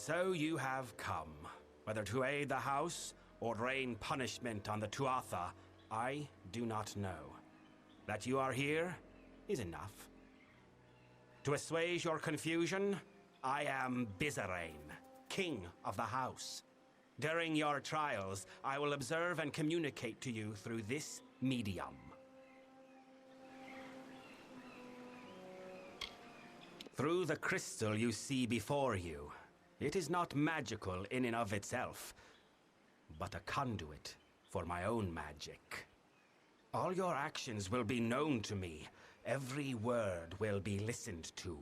So you have come, whether to aid the house or rain punishment on the Tuatha, I do not know. That you are here is enough. To assuage your confusion, I am Bizarane, king of the house. During your trials, I will observe and communicate to you through this medium. Through the crystal you see before you, it is not magical in and of itself, but a conduit for my own magic. All your actions will be known to me. Every word will be listened to.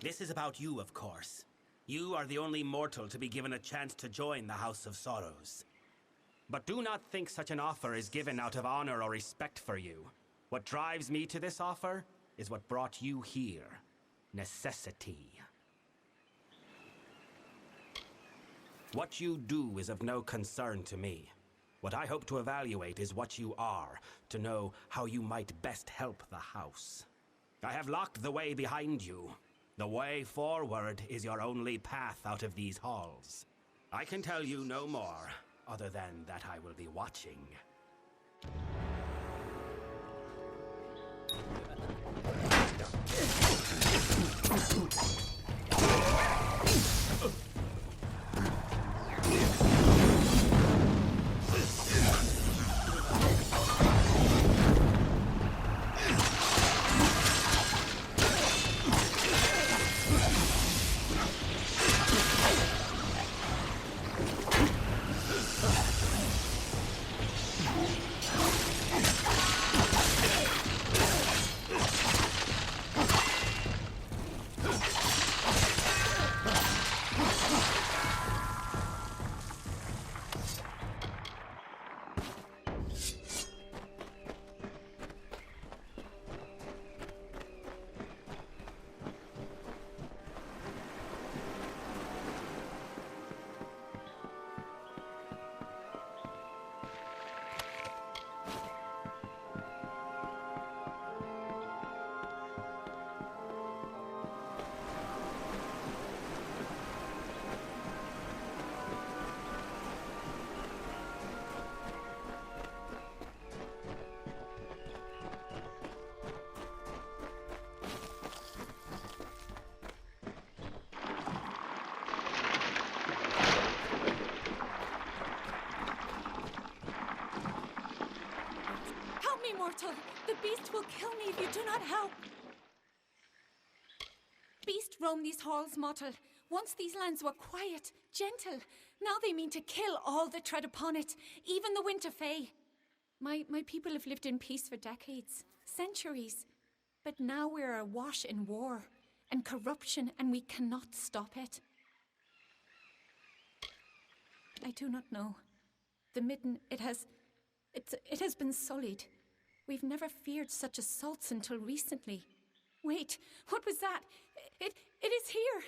This is about you, of course. You are the only mortal to be given a chance to join the House of Sorrows. But do not think such an offer is given out of honor or respect for you. What drives me to this offer is what brought you here. Necessity. What you do is of no concern to me. What I hope to evaluate is what you are, to know how you might best help the house. I have locked the way behind you. The way forward is your only path out of these halls. I can tell you no more, other than that I will be watching. Mortal, the beast will kill me if you do not help. Beast roam these halls, mortal. Once these lands were quiet, gentle. Now they mean to kill all that tread upon it, even the winter fae. My people have lived in peace for decades, centuries. But now we're awash in war and corruption, and we cannot stop it. I do not know. The midden, it has been sullied. We've never feared such assaults until recently. Wait, what was that? It is here!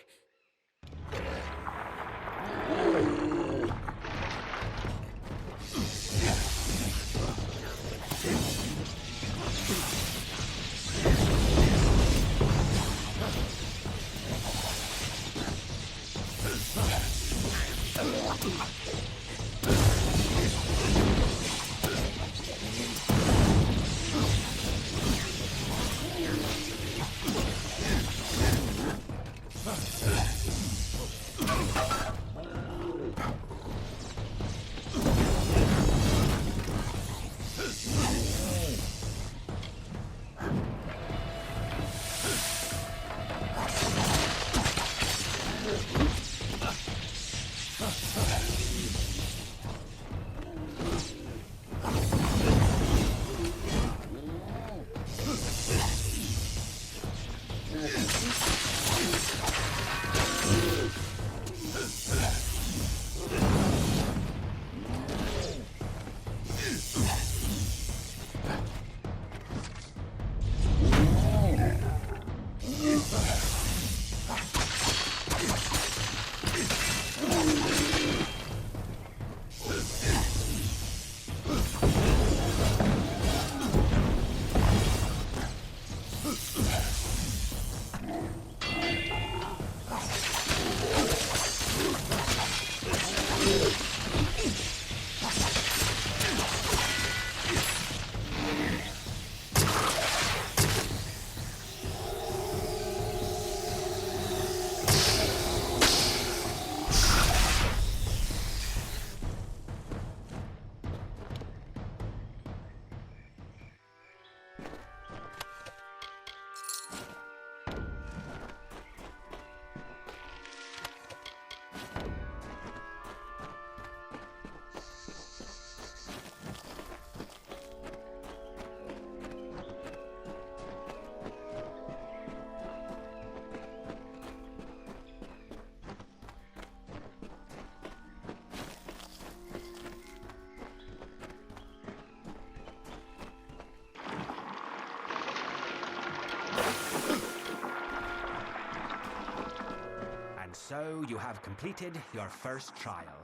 So you have completed your first trial.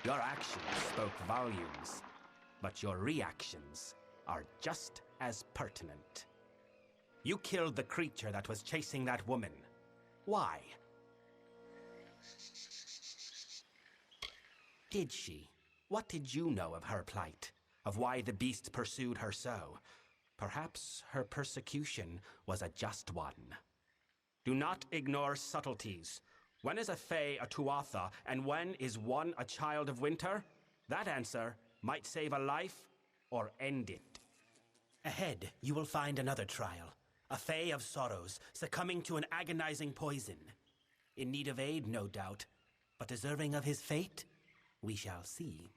Your actions spoke volumes, but your reactions are just as pertinent. You killed the creature that was chasing that woman. Why? Did she? What did you know of her plight? Of why the beast pursued her so? Perhaps her persecution was a just one. Do not ignore subtleties. When is a Fae a Tuatha, and when is one a child of winter? That answer might save a life or end it. Ahead, you will find another trial. A Fae of sorrows, succumbing to an agonizing poison. In need of aid, no doubt, but deserving of his fate? We shall see.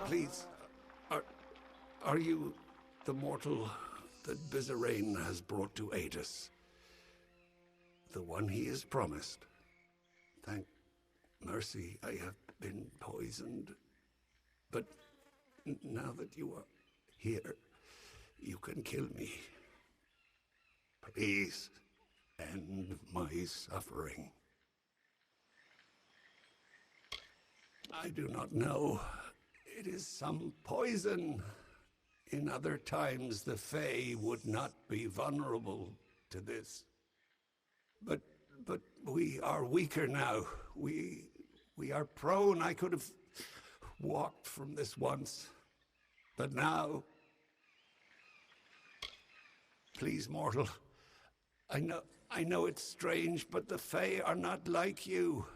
Please, are you the mortal that Bizarrain has brought to aid us? The one he has promised? Thank mercy I have been poisoned. But now that you are here, you can kill me. Please, end my suffering. I do not know. It is some poison. In other times, the Fae would not be vulnerable to this. But we are weaker now. We are prone. I could have walked from this once. But now... Please, mortal. I know it's strange, but the Fae are not like you.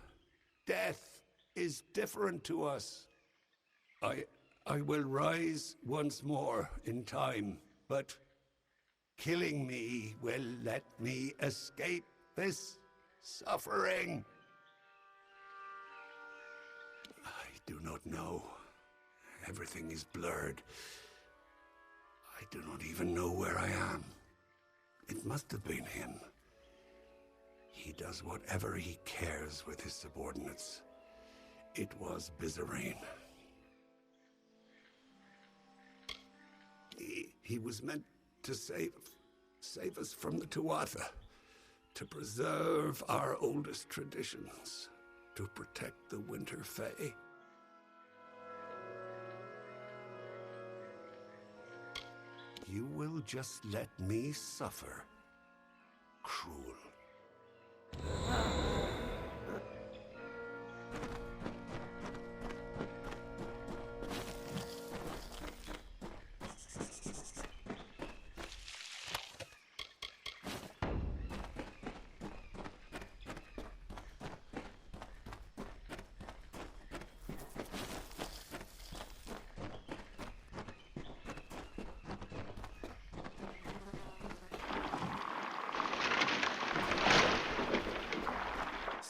Death is different to us. I will rise once more in time, but killing me will let me escape this suffering. I do not know. Everything is blurred. I do not even know where I am. It must have been him. He does whatever he cares with his subordinates. It was Bizarrain. He was meant to save us from the Tuatha, to preserve our oldest traditions, to protect the Winter Fae. You will just let me suffer, cruel.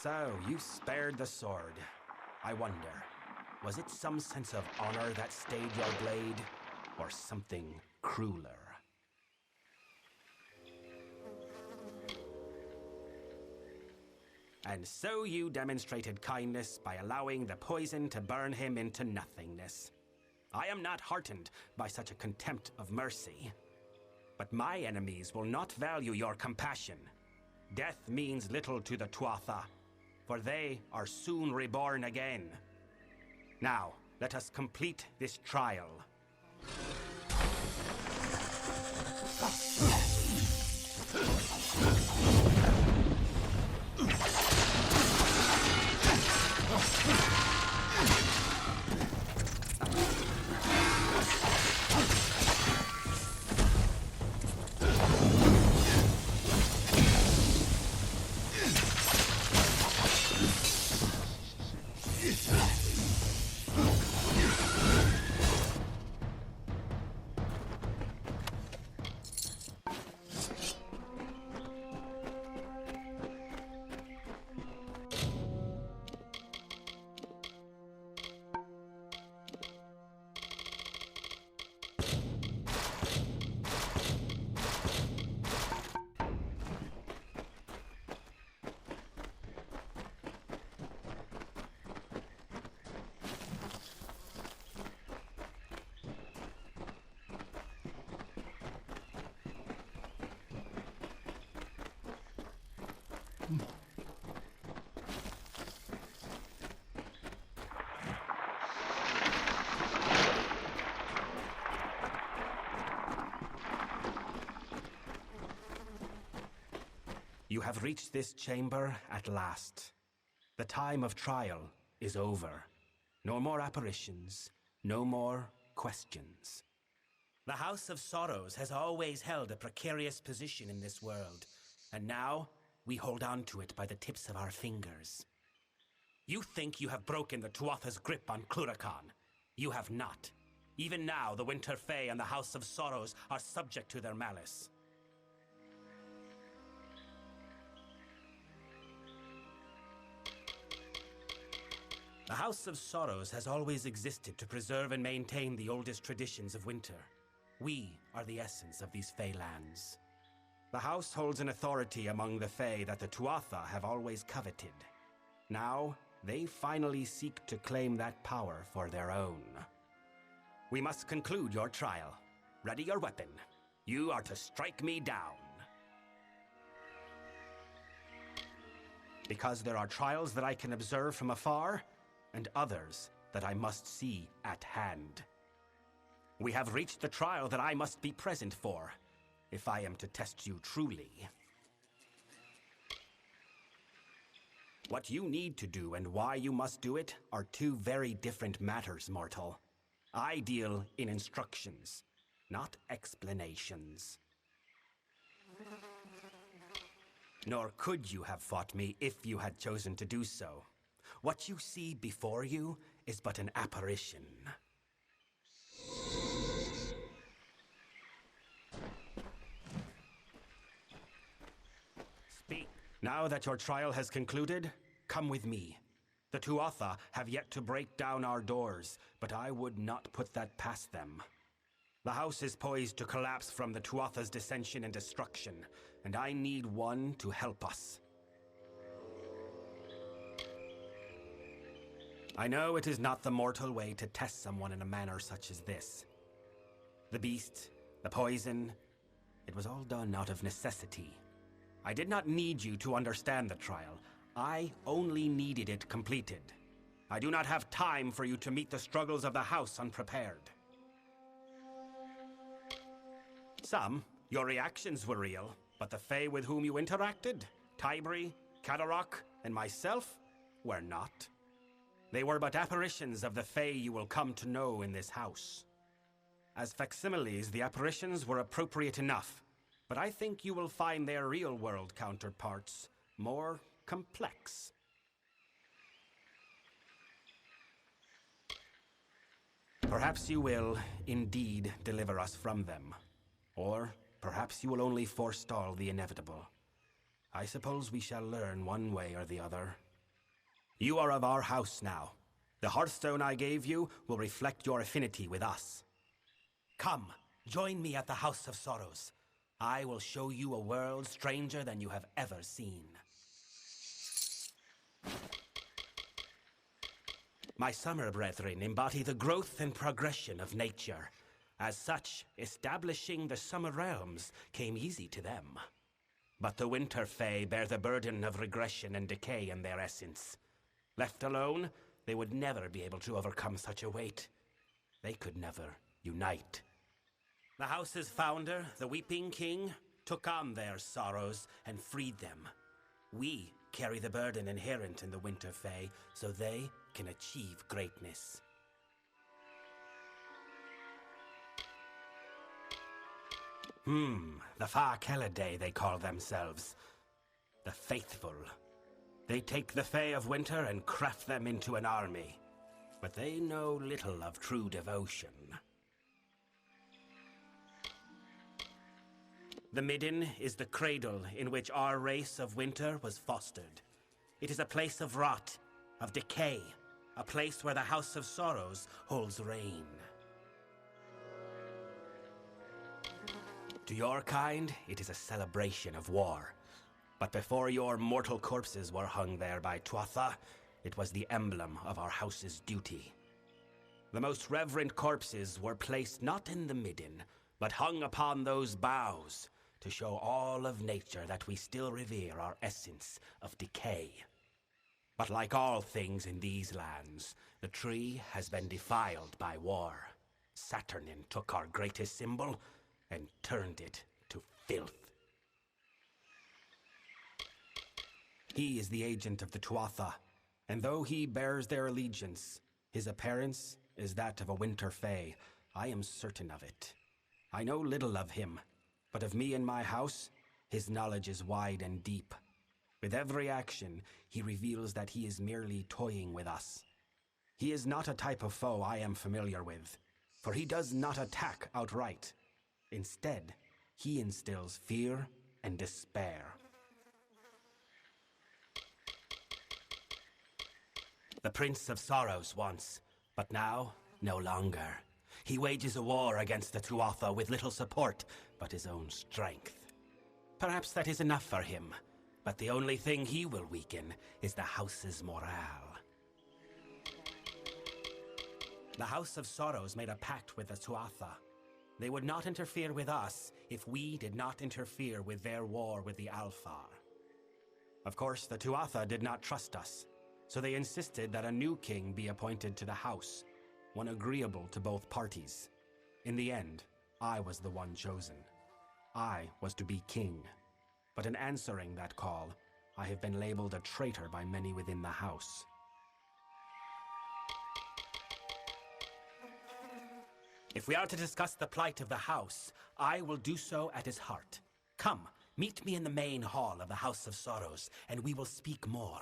So, you spared the sword. I wonder, was it some sense of honor that stayed your blade, or something crueler? And so you demonstrated kindness by allowing the poison to burn him into nothingness. I am not heartened by such a contempt of mercy. But my enemies will not value your compassion. Death means little to the Tuatha, for they are soon reborn again. Now, let us complete this trial. You have reached this chamber at last. The time of trial is over. No more apparitions, no more questions. The House of Sorrows has always held a precarious position in this world, and now we hold on to it by the tips of our fingers. You think you have broken the Tuatha's grip on Cluracan. You have not. Even now, the Winter Fae and the House of Sorrows are subject to their malice. The House of Sorrows has always existed to preserve and maintain the oldest traditions of winter. We are the essence of these Fae lands. The House holds an authority among the Fae that the Tuatha have always coveted. Now, they finally seek to claim that power for their own. We must conclude your trial. Ready your weapon. You are to strike me down. Because there are trials that I can observe from afar, and others that I must see at hand. We have reached the trial that I must be present for, if I am to test you truly. What you need to do and why you must do it are two very different matters, mortal. I deal in instructions, not explanations. Nor could you have fought me if you had chosen to do so. What you see before you is but an apparition. Speak. Now that your trial has concluded, come with me. The Tuatha have yet to break down our doors, but I would not put that past them. The house is poised to collapse from the Tuatha's dissension and destruction, and I need one to help us. I know it is not the mortal way to test someone in a manner such as this. The beast, the poison, it was all done out of necessity. I did not need you to understand the trial. I only needed it completed. I do not have time for you to meet the struggles of the house unprepared. Your reactions were real, but the Fae with whom you interacted, Tybri, Kadarok, and myself, were not. They were but apparitions of the Fae you will come to know in this house. As facsimiles, the apparitions were appropriate enough, but I think you will find their real-world counterparts more complex. Perhaps you will, indeed, deliver us from them. Or perhaps you will only forestall the inevitable. I suppose we shall learn one way or the other. You are of our house now. The hearthstone I gave you will reflect your affinity with us. Come, join me at the House of Sorrows. I will show you a world stranger than you have ever seen. My summer brethren embody the growth and progression of nature. As such, establishing the summer realms came easy to them. But the winter fae bear the burden of regression and decay in their essence. Left alone, they would never be able to overcome such a weight. They could never unite. The house's founder, the Weeping King, took on their sorrows and freed them. We carry the burden inherent in the winter fae, so they can achieve greatness. The Far Kelidae, they call themselves. The Faithful. They take the Fae of Winter and craft them into an army. But they know little of true devotion. The Midden is the cradle in which our race of winter was fostered. It is a place of rot, of decay, a place where the House of Sorrows holds reign. To your kind, it is a celebration of war. But before your mortal corpses were hung there by Tuatha, it was the emblem of our house's duty. The most reverent corpses were placed not in the Midden, but hung upon those boughs, to show all of nature that we still revere our essence of decay. But like all things in these lands, the tree has been defiled by war. Saturnin took our greatest symbol and turned it to filth. He is the agent of the Tuatha, and though he bears their allegiance, his appearance is that of a winter fae. I am certain of it. I know little of him, but of me and my house, his knowledge is wide and deep. With every action, he reveals that he is merely toying with us. He is not a type of foe I am familiar with, for he does not attack outright. Instead, he instills fear and despair. The Prince of Sorrows once, but now, no longer. He wages a war against the Tuatha with little support but his own strength. Perhaps that is enough for him, but the only thing he will weaken is the house's morale. The House of Sorrows made a pact with the Tuatha. They would not interfere with us if we did not interfere with their war with the Alfar. Of course, the Tuatha did not trust us, so they insisted that a new king be appointed to the house, one agreeable to both parties. In the end, I was the one chosen. I was to be king. But in answering that call, I have been labeled a traitor by many within the house. If we are to discuss the plight of the house, I will do so at his heart. Come, meet me in the main hall of the House of Sorrows, and we will speak more.